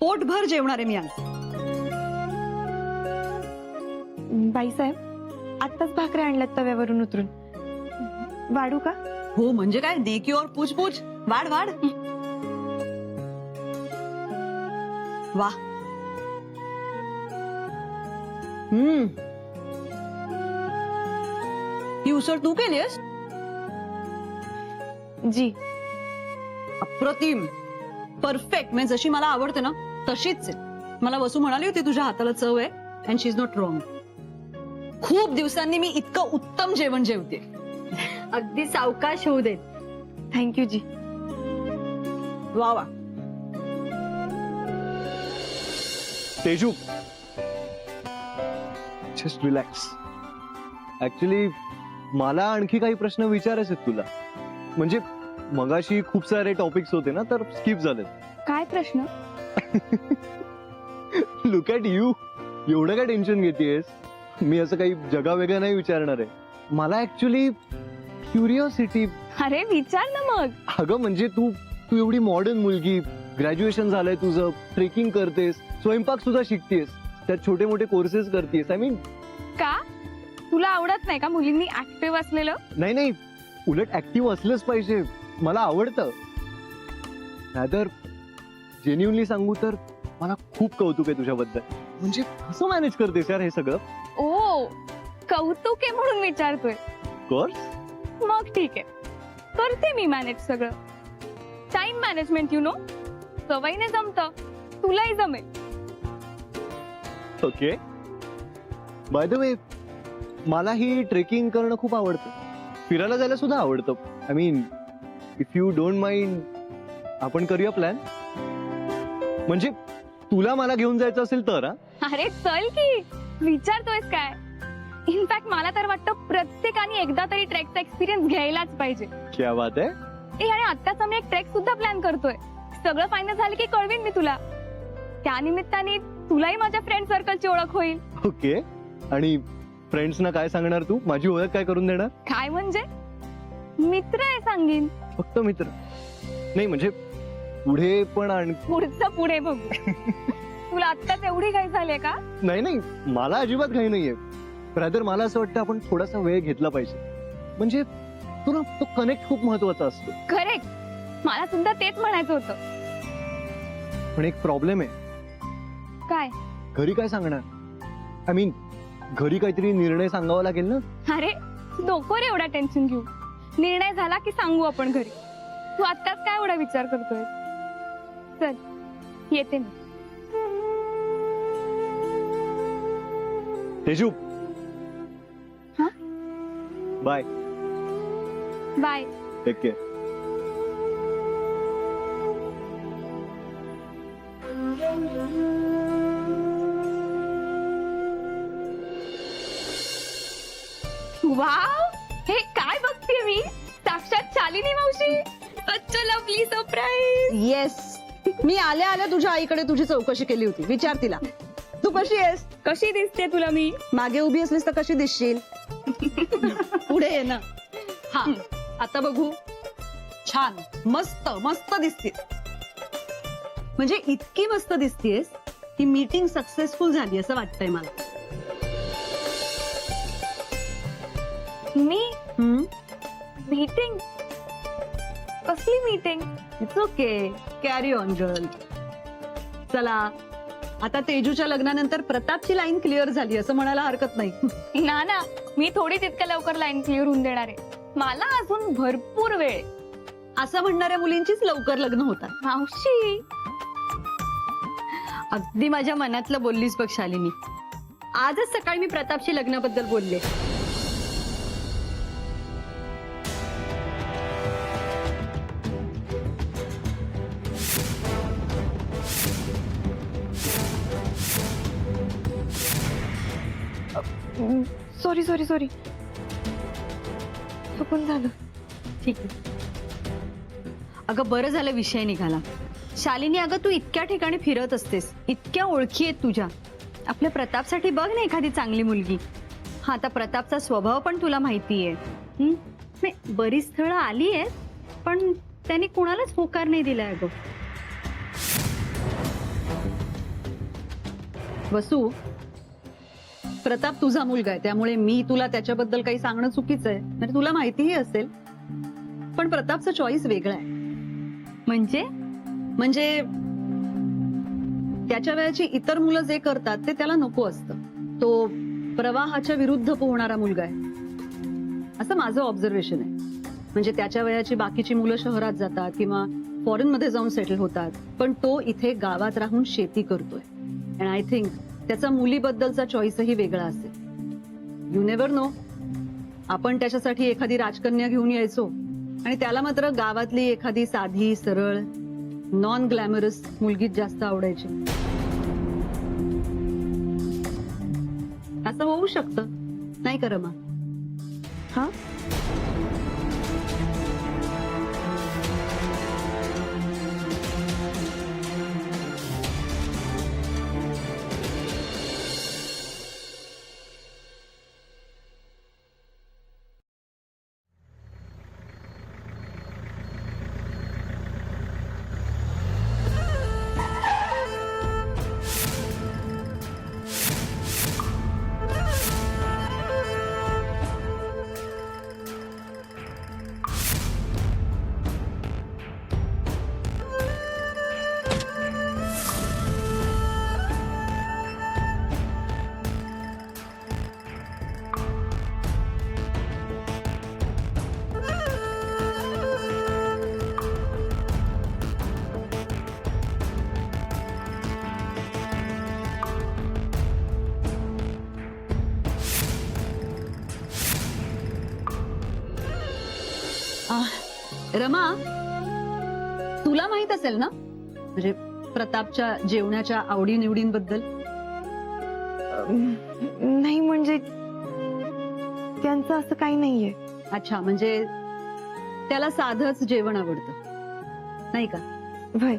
पोटभर जेवणार आहे मी आज. बाईसाहेब आत्ताच भाकऱ्या आणल्यात तव्यावरून उतरून. वाढू का? हो म्हणजे काय, दे की और पूछ पूछ. वाढ वाढ. वा. ही उसळ तू केलीस? जी. अप्रतिम, परफेक्ट. म्हणजे जशी मला आवडते ना तशीच आहे. मला वसू म्हणाली होती तुझ्या हाताला चव आहे, and she is not wrong. खूप दिवसांनी मी इतकं उत्तम जेवण जेवते. अगदी सावकाश होऊ देत. थँक्यू जी. वा वा. Teju, just relax. ऍक्च्युली मला आणखी काही प्रश्न विचारायचे आहेत तुला. म्हणजे मगाशी खूप सारे टॉपिक्स होते ना, तर स्किप झालेत. काय प्रश्न? Look at you. एवढं काय टेन्शन घेतेस? मी असं काही जगा वेगळं नाही विचारणार आहे. मला ऍक्च्युली क्युरिओसिटी. अरे विचार ना मग. अगं म्हणजे तू तू एवढी मॉडर्न मुलगी, ग्रॅज्युएशन झालंय तुझं, ट्रेकिंग करतेस, स्वयंपाक सुद्धा शिकतेस, त्यात छोटे मोठे कोर्सेस करतेस. आय मीन का तुला आवडत नाही का मुलींनी ऍक्टिव्ह असलेलं? नाही नाही, उलट ऍक्टिव्ह असलंच पाहिजे. मला आवडतं. नाहीतर जेन्युअनली सांगू तर मला खूप कौतुक आहे तुझ्याबद्दल. म्हणजे कसं मॅनेज करतेस यार हे सगळं? ओ, कौतुक आहे म्हणून विचारतोय. कोर्स मग ठीक आहे, करते मी मॅनेज सगळं. Time management, you know. सवयीने जमतं, तुलाही जमेल. ओके. बाय द वे, मला ही ट्रेकिंग करणं खूप आवडतं. फिरायला जायला सुद्धा आवडतं. I mean if you don't mind, आपण करूया प्लॅन. म्हणजे तुला मला घेऊन जायचं असेल तर. अरे चल की, विचारतोयस काय? इनफॅक्ट मला तर वाटतं प्रत्येकाने एकदा तरी ट्रेकचा एक्सपिरियन्स घ्यायलाच पाहिजे. क्या बात आहे. आणि आत्ताच आम्ही एक ट्रेक सुद्धा प्लॅन करतोय. सगळं फायनल झालं की कळवीन मी तुला. त्या निमित्ताने तुलाही माझ्या फ्रेंड सर्कलची ओळख होईल. ओके. आणि फ्रेंड्सना काय सांगणार तू? माझी ओळख काय करून देणार? काय म्हणजे? मित्र आहे सांगीन. फक्त मित्र नाही, म्हणजे पुढे पण पुढचं पुढे बघू. तुला आत्ताच एवढी काही झाली का? नाही नाही, मला अजिबात काही नाहीये. ब्रदर, मला असं वाटतं आपण थोडासा वेळ घेतला पाहिजे. म्हणजे तुला तो कनेक्ट खूप महत्वाचा असतो. करेक्ट, मला सुद्धा तेच म्हणायचं होतं. पण एक प्रॉब्लेम आहे. काय? घरी काय सांगणार? आय मीन घरी काहीतरी निर्णय सांगावा लागेल ना. अरे नको रे एवढा टेन्शन घेऊ. निर्णय झाला की सांगू आपण घरी. तू आत्ताच काय एवढा विचार करतोय? चल येते मी. तेजू, हा? Bye. Bye. Take care. Wow, हे काय बघते मी? साक्षात शालिनी मावशी. अच्छा, लवली सरप्राईज. येस, मी आल्या आल्या तुझ्या आईकडे तुझी चौकशी केली होती. विचार तिला, तू कशी आहेस? कशी दिसते तुला मी? मागे उभी असलीस तर कशी दिसशील? पुढे ये ना. हा, आता बघू. छान, मस्त मस्त दिसते. म्हणजे इतकी मस्त दिसतेस की मीटिंग सक्सेसफुल झाली असं वाटतंय मला. मी मीटिंग? कसली meeting? It's okay, carry on girl. चला, आता तेजूच्या लग्नानंतर प्रतापची लाईन क्लिअर झाली असं म्हणायला हरकत नाही. ना ना, मी थोडी तितक्या लवकर लाईन क्लिअर होऊन देणार आहे. मला अजून भरपूर वेळ. असं म्हणणाऱ्या मुलींचीच लवकर लग्न होतात. मावशी, अगदी माझ्या मनातलं बोललीस बघ शालिनी. आजच सकाळी मी प्रतापशी लग्नाबद्दल बोलले. सॉरी सॉरी सॉरी, चुकून झालं. ठीक आहे. अगं बरं झालं विषय निघाला. शालिनी, अगं तू इतक्या ठिकाणी फिरत असतेस, इतक्या ओळखी आहेत तुझ्या. आपल्या प्रतापसाठी बघ ना एखादी चांगली मुलगी. हा, आता प्रतापचा स्वभाव पण तुला माहितीये. नाही, बरीच स्थळं आली आहेत पण त्यांनी कुणालाच होकार नाही दिलाय अगं. वसू, प्रताप तुझा मुलगा आहे, त्यामुळे मी तुला त्याच्याबद्दल काही सांगणं चुकीचं आहे. म्हणजे तुला माहितीही असेल, पण प्रतापचा चॉईस वेगळा आहे. म्हणजे त्याच्या वयाची इतर मुलं जे करतात ते त्याला नको असतं. तो प्रवाहाच्या विरुद्ध पोहणारा मुलगा आहे, असं माझं ऑब्झर्वेशन आहे. म्हणजे त्याच्या वयाची बाकीची मुलं शहरात जातात किंवा फॉरेन मध्ये जाऊन सेटल होतात, पण तो इथे गावात राहून शेती करतोय. अँड आय थिंक त्याचा मुलीबद्दलचा चॉईसही वेगळा असेल. यू नेव्हर नो, आपण त्याच्यासाठी एखादी राजकन्या घेऊन यायचो आणि त्याला मात्र गावातली एखादी साधी सरळ नॉन ग्लॅमरस मुलगीच जास्त आवडायची. असं होऊ शकतं, नाही का रमा? हा, रमा, तुला माहित असेल ना म्हणजे प्रतापच्या जेवणाच्या आवडीनिवडींबद्दल? नाही म्हणजे त्यांचं असं काही नाहीये. अच्छा, म्हणजे त्याला साधंच जेवण आवडतं, नाही का? भय,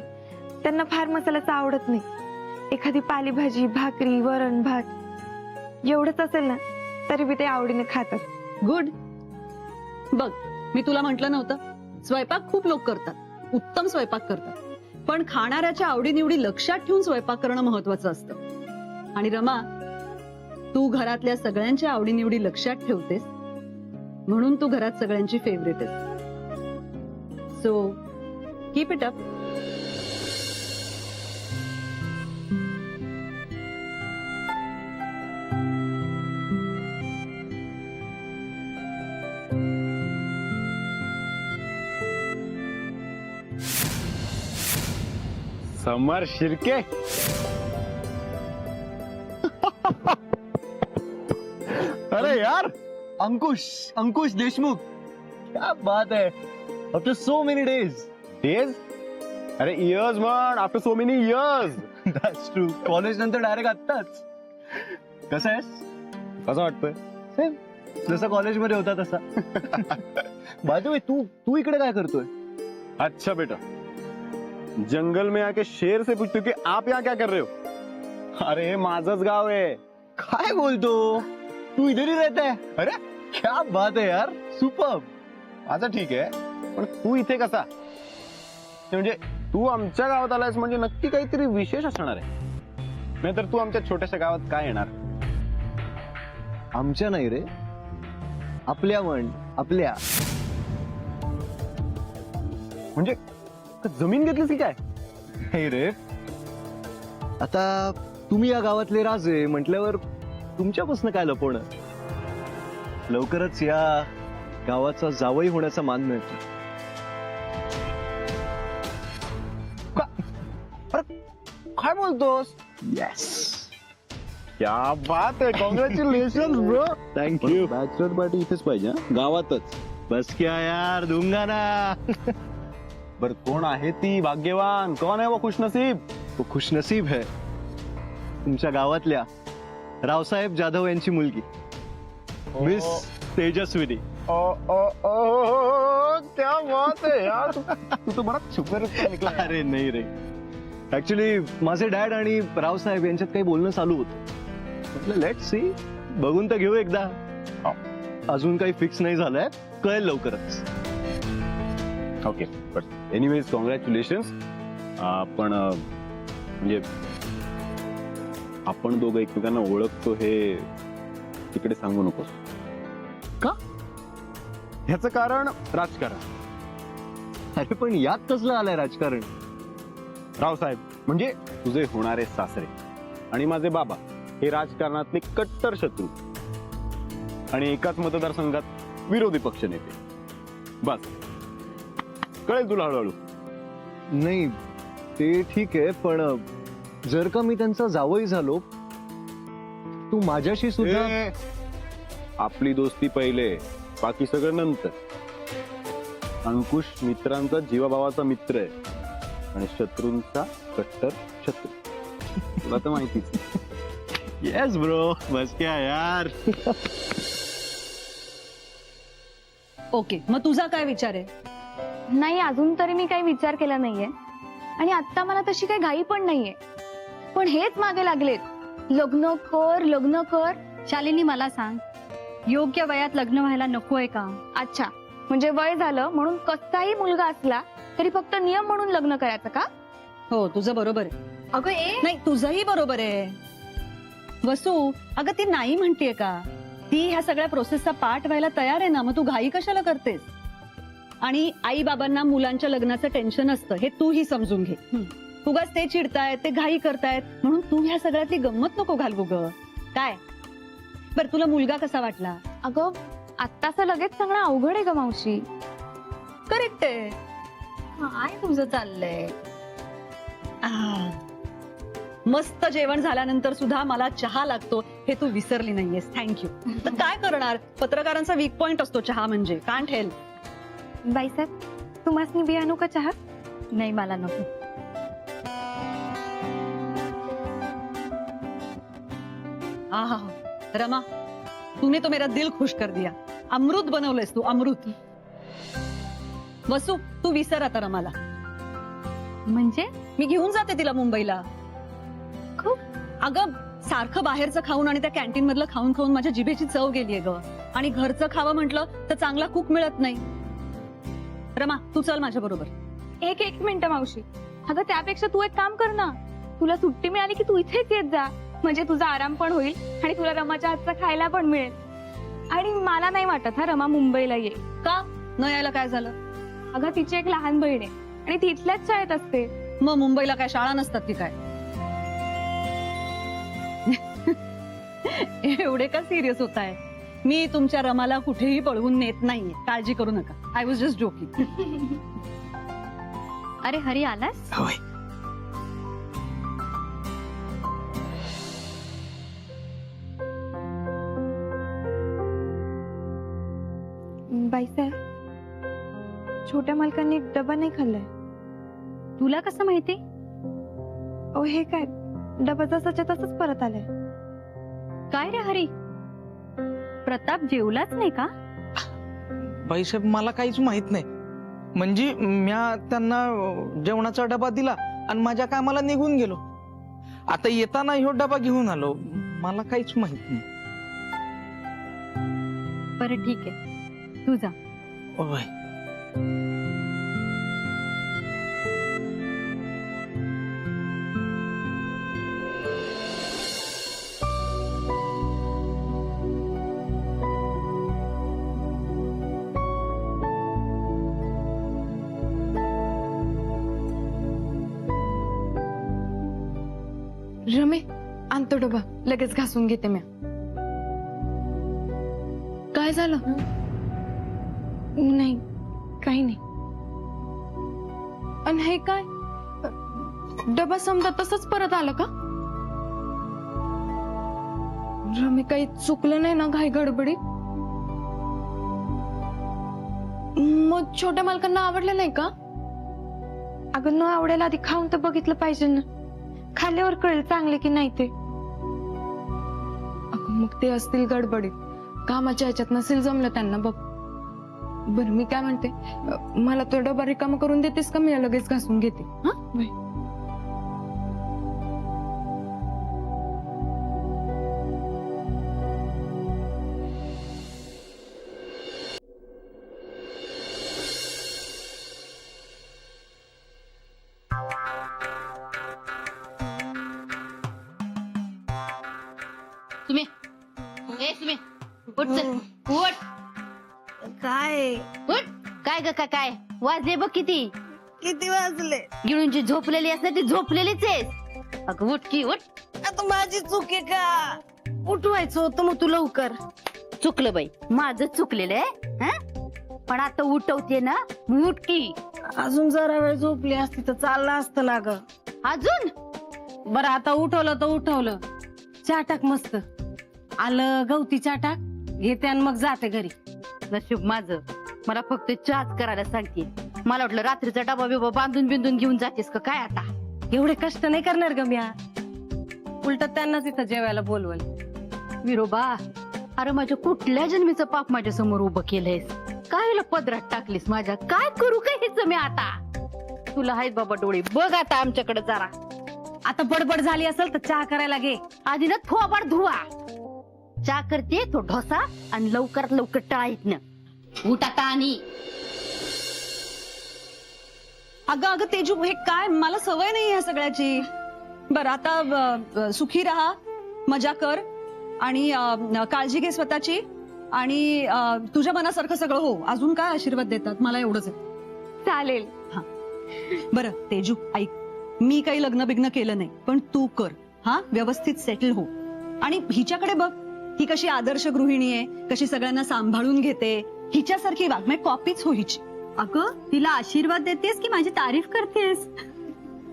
त्यांना फार मसाल्याचं आवडत नाही. एखादी पालेभाजी, भाकरी, वरण, भात एवढंच असेल ना तरी बी ते आवडीने खातात. गुड. बघ, मी तुला म्हटलं नव्हतं, स्वयंपाक खूप लोक करतात, उत्तम स्वयंपाक करतात, पण खाणाऱ्याच्या आवडीनिवडी लक्षात ठेवून स्वयंपाक करणं महत्वाचं असतं. आणि रमा, तू घरातल्या सगळ्यांच्या आवडीनिवडी लक्षात ठेवतेस, म्हणून तू घरात सगळ्यांची फेवरेट आहेस. So keep it up. Samar Shirke. अरे यार, अंकुश देशमुख, क्या बात है. After so many days. अरे इयर्स म्हण, after so many years. That's true. College नंतर डायरेक्ट आत्ताच. कसा आहेस? कसं वाटतंय? सेम जसा कॉलेजमध्ये होता तसा. बाय द वे, तू इकडे काय करतोय? अच्छा बेटा, जंगल में आके शेर से पूछते हो कि आप यहाँ क्या कर रहे हो? अरे हे माझंच गाव आहे. काय बोलतो? तू इधर ही रहता है? अरे क्या बात है यार, सुपर्ब. माझं ठीक आहे, पण तू इथे कसा? ते म्हणजे तू आमच्या गावात आलायस म्हणजे नक्की काहीतरी विशेष असणार आहे, नाहीतर तू आमच्या छोट्याशा गावात काय येणार? आमच्या नाही रे, आपल्या आपल्या. म्हणजे जमीन घेतलीस की काय? नाही रे, आता तुम्ही या गावातले राजे म्हटल्यावर तुमच्यापासून काय लपवणं. लवकरच या गावाचा जावई होण्याचा मान मिळतो. काय बोलतोस? येस. क्या बात आहे, congratulation bro. Thank you. Bachelor party इथेच पाहिजे, गावातच. बस क्या यार, दूंगा ना. बर, कोण आहे ती भाग्यवान? कोण आहे वो खुशनसीब? तो खुशनसीब है तुमच्या गावातल्या रावसाहेब जाधव यांची मुलगी मिस तेजस्विनी. ओ ओ ओ, क्या बात है यार. तू तो बरा छुपर निकला. अरे नाही रे, ऍक्च्युली माझे डॅड आणि रावसाहेब यांच्यात काही बोलणं चालू होतं. म्हटलं लेट सी, बघून तर घेऊ एकदा. अजून काही फिक्स नाही झालंय, कळेल लवकरच. Okay, but anyways congratulation. पण म्हणजे आपण दोघं एकमेकांना ओळखतो हे तिकडे सांगू नकोस. का? ह्याचं कारण राजकारण. अरे पण यात कसलं आलंय राजकारण? रावसाहेब म्हणजे तुझे होणारे सासरे आणि माझे बाबा हे राजकारणातले कट्टर शत्रू आणि एकाच मतदारसंघात विरोधी पक्ष नेते. बस कळेल तुला हळूहळू. नाही ते ठीक आहे, पण जर का मी त्यांचा जावई झालो, तू माझ्याशी सुद्धा. ए, आपली दोस्ती पहिले, बाकी सगळं नंतर. अंकुश मित्रांचा जीवाभावाचा मित्र आहे आणि शत्रूंचा कट्टर शत्रू. तुला तर माहितीच. येस ब्रो, बस क्या यार. ओके, मग तुझा काय विचार आहे? नाही, अजून तरी मी काही विचार केला नाहीये आणि आता मला तशी काही घाई पण नाहीये. पण हेच मागे लागलेत, लग्न कर लग्न कर. शालिनी मला सांग, योग्य वयात लग्न व्हायला नकोय का? अच्छा, म्हणजे वय झालं म्हणून कसाही मुलगा असला तरी फक्त नियम म्हणून लग्न करायचं का? हो, तुझं बरोबर आहे. अगं ए नाही, तुझंही बरोबर आहे. वसू, अगं ती नाही म्हणतेय का? ती ह्या सगळ्या प्रोसेसचा पार्ट व्हायला तयार आहे ना, मग तू घाई कशाला करतेस? आणि आई बाबांना मुलांच्या लग्नाचं टेन्शन असतं हे तूही समजून घे. उगाच ते चिडतायत, ते घाई करतायत म्हणून तू ह्या सगळ्यातली गंमत नको घालवू ग. काय बर, तुला मुलगा कसा वाटला? अगं आत्ताच लगेच सांगणं अवघड आहे ग मावशी. करेक्ट आहे. काय तुझं चाललंय? मस्त जेवण झाल्यानंतर सुद्धा मला चहा लागतो हे तू विसरली नाहीयेस. थँक्यू. तर काय करणार, पत्रकारांचा वीक पॉइंट असतो चहा म्हणजे. Can't help. बाईसाहेब, तुम्हाला बी आणू का चहा? नाही मला नको. आहा, रमा, तूने तो मेरा दिल खुश कर दिया. अमृत बनवलंयस तू, अमृत. वसू, तू विसर आता रमाला. म्हणजे मी घेऊन जाते तिला मुंबईला. अगं सारखं बाहेरचं खाऊन आणि त्या कॅन्टीन मधलं खाऊन खाऊन माझ्या जिभेची चव गेलीये ग. आणि घरचं खावं म्हटलं तर चांगला कुक मिळत नाही. रमा, तू चल माझ्या बरोबर. एक मिनिट मावशी. अगं त्यापेक्षा तू एक काम कर ना, तुला सुट्टी मिळाली की तू इथेच येत जा. म्हणजे तुझा आराम पण होईल आणि तुला रमाच्या हातचं खायला पण मिळेल. आणि मला नाही वाटत हा रमा मुंबईला येईल. का न यायला काय झालं? अगं तिची एक लहान बहीण आहे आणि ती इथल्याच शाळेत असते. मग मुंबईला काय शाळा नसतात की काय? एवढे का सिरियस होत आहे? मी तुमच्या रमाला कुठेही पळवून नेत नाहीये, काळजी करू नका. I was just joking. अरे हरी आलास? होय. बाईसाहेब, छोट्या मालकांनी डबा नाही खाल्लाय. तुला कसं माहिती? ओ हे काय, डबा जसाच्या तसंच परत आलाय. काय रे हरी, प्रताप जेवलाच नाही का? बाईसाहेब मला काहीच माहित नाही. म्हणजे म्या त्यांना जेवणाचा डबा दिला आणि माझ्या कामाला निघून गेलो. आता येताना ह्यो डबा घेऊन आलो. मला काहीच माहित नाही. बरं ठीक आहे, तू जा. होय. रमे, आणतो डबा, लगेच घासून घेते मी. काय झालं? नाही, काही नाही. आणि हे काय, डबा समजा तसंच परत आलं का? रमे, काही चुकलं नाही ना घाई गडबडीत? मग छोट्या मालकांना आवडलं नाही का? अगं न आवडायला आधी खाऊन तर बघितलं पाहिजे ना. खाल्ल्यावर कळेल चांगले की नाही ते. अगं मग ते असतील गडबडीत, कामाच्या ह्याच्यात नसेल जमलं त्यांना बघ. बरं मी काय म्हणते, मला तो डबा रिकामा करून देतेस का? मी लगेच घासून घेते. हा बाय. उठ चल, उठ काय उठ. काय ग काय वाजले बघ किती. किती वाजले? गिळूंची झोपलेली असते ती झोपलेलीच आहेस. अगं उठ की उठ. आता माझी चूक आहे का? उठवायचं होतं मग तू लवकर. चुकलं बाई, माझं चुकलेलं आहे हं? पण आता उठवते ना, उठ की. अजून जरा वेळ झोपली असती तर चाललं असतं ना ग. अजून बरं आता उठवलं तर उठवलं. चहा टाक मस्त. आलं गवती चहा टाक, घेते आणि मग जाते घरी. नशीब माझं, मला फक्त चहाच करायला सांगते. मला वाटलं रात्रीचा डबा बिबा बांधून बिंदून घेऊन जातेस का काय आता. एवढे कष्ट नाही करणार ग म्या. उलट त्यांनाच इथं जेवायला बोलवल. विरोबा, अरे माझ्या कुठल्या जन्मीचं पाप माझ्या समोर उभं केलंयस. काय पदरात टाकलीस माझ्या. काय करू काय हेच मी आता. तुला आहेत बाबा डोळे, बघ आता आमच्याकडे जरा. आता बडबड झाली असेल तर चहा करायला घे. आधी ना थोबाड धुवा. चहा करते तो ढोसा आणि लवकरात लवकर टाळीत ना. उठ आता. आणि अगं अगं तेजू, हे काय, मला सवय नाही ह्या सगळ्याची. बरं आता सुखी राहा, मजा कर आणि काळजी घे स्वतःची. आणि तुझ्या मनासारखं सगळं हो. अजून काय आशीर्वाद देतात मला एवढंच आहे. चालेल. बरं तेजू ऐक, मी काही लग्न बिग्न केलं नाही, पण तू कर. हा, व्यवस्थित सेटल हो. आणि हिच्याकडे बघ, ही कशी आदर्श गृहिणी आहे, कशी सगळ्यांना सांभाळून घेते. हिच्यासारखी वाग, म्हणजे कॉपीच हो हिची. अगं तिला आशीर्वाद देतेस की माझी तारीफ करतेस.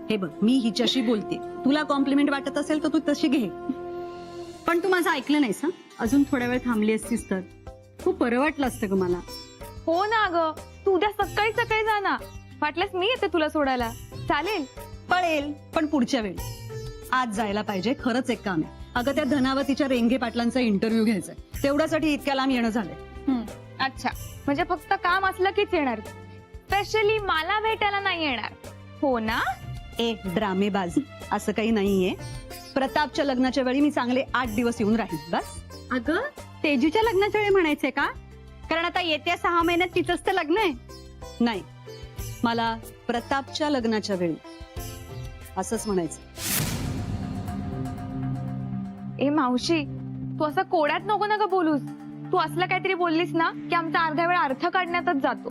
हे बघ, मी हिच्याशी बोलते. तुला कॉम्प्लिमेंट वाटत असेल तर तू तशी घे. पण तू माझं ऐकलं नाहीस. अजून थोड्या वेळ थांबली असतीस तर खूप बरं वाटलं असतं ग मला. हो ना ग, तू उद्या सकाळी सकाळी जा ना. वाटल्यास मी येते तुला सोडायला. चालेल. पळेल, पण पुढच्या वेळी. आज जायला पाहिजे, खरंच एक काम आहे. अगं त्या धनावतीच्या रेंगे पाटलांचा इंटरव्ह्यू घ्यायचा, तेवढ्यासाठी इतक्या लांब येणं झालंय. अच्छा, म्हणजे फक्त काम असलं कीच येणार. स्पेशली मला भेटायला नाही येणार, हो ना? ए ड्रामेबाज, असं काही नाहीये. प्रतापच्या लग्नाच्या वेळी मी चांगले 8 दिवस येऊन राहील बस. अगं तेजूच्या लग्नाच्या वेळी म्हणायचंय का? कारण आता येत्या 6 महिन्यात तिचंच तर लग्न आहे. नाही, मला प्रतापच्या लग्नाच्या वेळी असंच म्हणायचं. ए मावशी, तू असं कोड्यात नको ना ग बोलूस. तू असलं काहीतरी बोललीस ना की आमचा अर्धा वेळ अर्थ काढण्यातच जातो.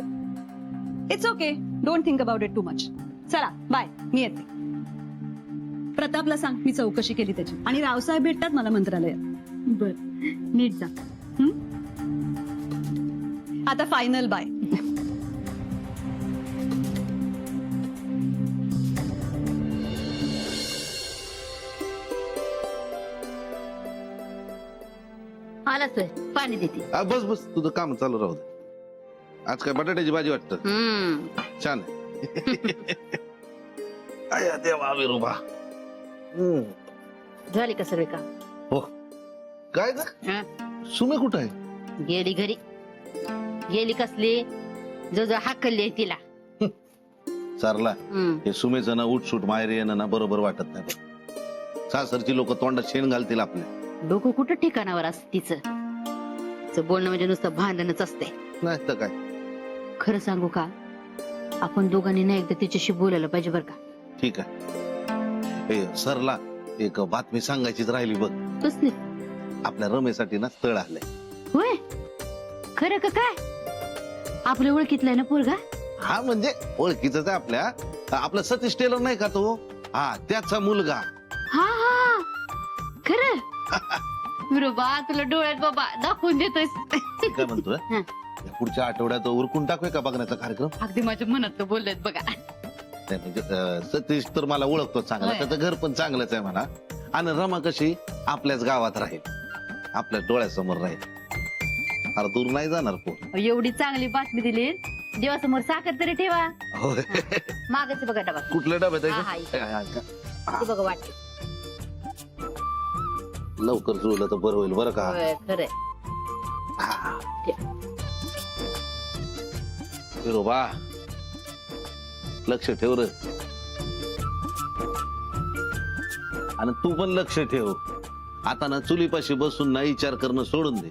It's okay, don't think about it too much. चला बाय, मी येते. प्रतापला सांग मी चौकशी केली त्याची. आणि रावसाहेब भेटतात मला मंत्रालयात. बर, नीट जा. आता फायनल बाय. आलाच होय, पाणी देते. बस बस, तुझं काम चालू राहू दे. आज काय बटाट्याची भाजी वाटतं. छान आहे. देवा विरोबा. झाली का सगळे काम? हो. काय ग, हं? सुमे कुठं आहे? गेली घरी. गेली कसली, जो जो हाकलली आहे तिला. चारला हम्म. हे सुमेचं ना उठसूट माहेर येणं ना बरोबर वाटत नाही बघ. सासरची लोक तोंडात शेण घालतील आपल्या. डोकं कुठं ठिकाणावर असत तिचं. तिचं बोलणं म्हणजे नुसतं भांडणच असते. नाही तर काय. खरं सांगू का, आपण दोघांनी ना एकदा तिच्याशी बोलायला पाहिजे बरं का. ठीक आहे. ए सरला एक बातमी सांगायचीच राहिली बघ. कसली? आपल्या रमेसाठी ना स्थळ आलंय. होय, खरं का काय? आपल्या ओळखीतलाय ना पोरगा? हा म्हणजे ओळखीच आहे आपल्या. आपला सतीश टेलर नाही का तो, हा त्याचा मुलगा. हा हा, खरं? बरोबा तुला डोळ्यात बाबा दाखवून देतोय. काय म्हणतोय, हं. या पुढच्या आठवड्यात उरकून टाकूया का बघण्याचा कार्यक्रम? अगदी माझ्या मनात बोललेत बघा. नाही म्हणजे सतीश तर मला ओळखतो चांगला, होय. त्याचं घर पण चांगलंच आहे म्हणा. आणि रमा कशी आपल्याच गावात राहील, आपल्या डोळ्यासमोर राहील. फार दूर नाही जाणार कोण. एवढी चांगली बातमी दिली, देवासमोर साखर तरी ठेवा. होय. मागच बघा डबा. कुठल्या डब्यात हा, हा, आहे इथे. का? ते बघा वाटते. लवकर जुळलं तर बरं होईल बरं का. होय, खरंय. हा. विरोबा लक्ष ठेव रे. आणि तू पण लक्ष ठेव. आता ना चुलीपाशी बसून ना विचार करणं सोडून दे.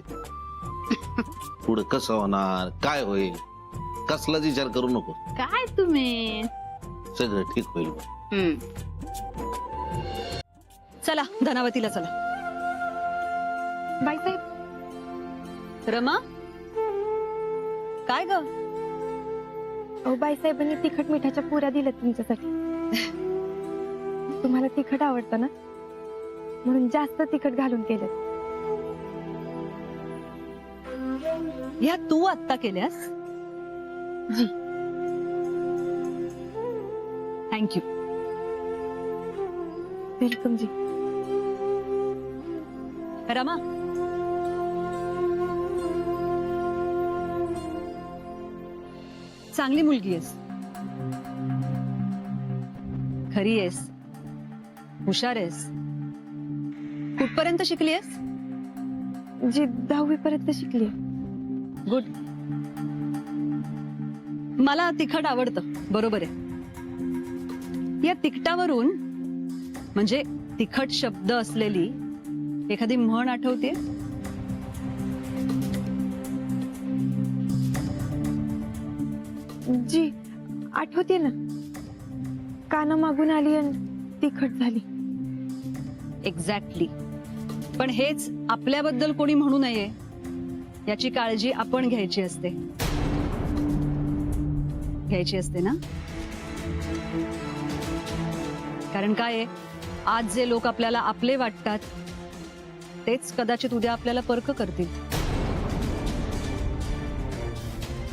पुढे कसं होणार, काय होईल, कसलाच विचार करू नको. काय तुम्ही. सगळं ठीक होईल. चला धनावतीला चला. बाईसाहेब, रमा काय ग अहो बाईसाहेबांनी तिखट मिठाच्या पुऱ्या दिल्यात तुमच्यासाठी तुम्हाला तिखट आवडतं ना म्हणून जास्त तिखट घालून केलं. ह्या तू आत्ता केल्यास? जी. थँक्यू. वेलकम जी. रमा चांगली मुलगी आहेस, खरी आहेस, हुशार आहेस. कुठपर्यंत शिकली आहेस? जी 10वी पर्यंत शिकली. गुड. मला तिखट आवडतं, बरोबर आहे. या तिखटावरून म्हणजे तिखट शब्द असलेली एखादी म्हण आठवते? जी आठवते ना, काना मागून आली आणि तिखट झाली. एक्झॅक्टली. पण हेच आपल्याबद्दल कोणी म्हणू नये याची काळजी आपण घ्यायची असते. घ्यायची असते ना? कारण काय आहे, आज जे लोक आपल्याला आपले वाटतात तेच कदाचित उद्या आपल्याला परक करतील.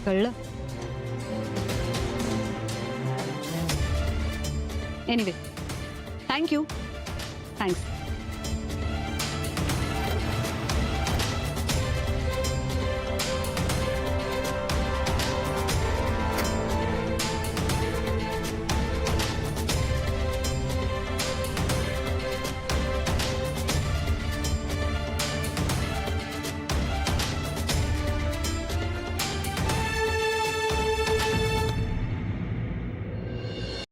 कळलं? Anyway, thank you. थँक्स.